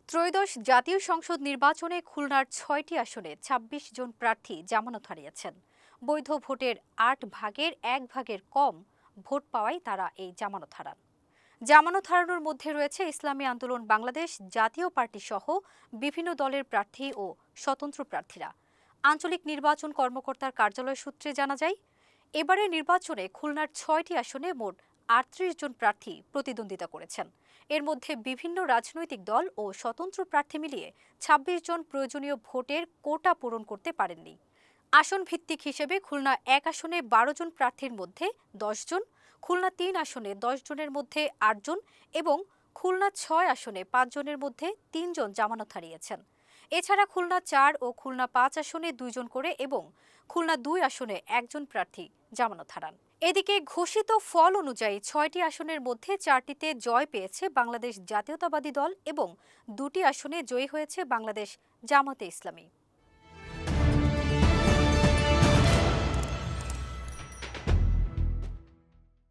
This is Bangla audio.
ত্রয়োদশ জাতীয় সংসদ নির্বাচনে খুলনার ৬টি আসনে ২৬ জন প্রার্থী জামানত হারিয়েছেন। বৈধ ভোটের ৮ ভাগের ১ ভাগের কম ভোট পাওয়ায় তারা এই জামানত হারান। জামানত হারানোর মধ্যে রয়েছে ইসলামী আন্দোলন বাংলাদেশ, জাতীয় পার্টি সহ বিভিন্ন দলের প্রার্থী ও স্বতন্ত্র প্রার্থীরা। আঞ্চলিক নির্বাচন কর্মকর্তার কার্যালয় সূত্রে জানা যায়, এবারের নির্বাচনে খুলনার ৬টি আসনে মোট ৩৮ জন প্রার্থী প্রতিদ্বন্দ্বিতা করেছেন। এর মধ্যে বিভিন্ন রাজনৈতিক দল ও স্বতন্ত্র প্রার্থী মিলিয়ে ২৬ জন প্রয়োজনীয় ভোটের কোটা পূরণ করতে পারেননি। আসন ভিত্তিক হিসেবে খুলনা ১ আসনে ১২ জন প্রার্থীর মধ্যে ১০ জন, খুলনা ৩ আসনে ১০ জনের মধ্যে ৮ জন এবং খুলনা ৬ আসনে ৫ জনের মধ্যে ৩ জন জামানত হারিয়েছেন। এছাড়া খুলনা ৪ ও খুলনা ৫ আসনে ২ জন করে এবং খুলনা ২ আসনে ১ জন প্রার্থী জামানত হারান। এদিকে ঘোষিত ফল অনুযায়ী ৬টি আসনের মধ্যে ৪টিতে জয় পেয়েছে বাংলাদেশ জাতীয়তাবাদী দল এবং ২টি আসনে জয়ী হয়েছে বাংলাদেশ জামাতে ইসলামী।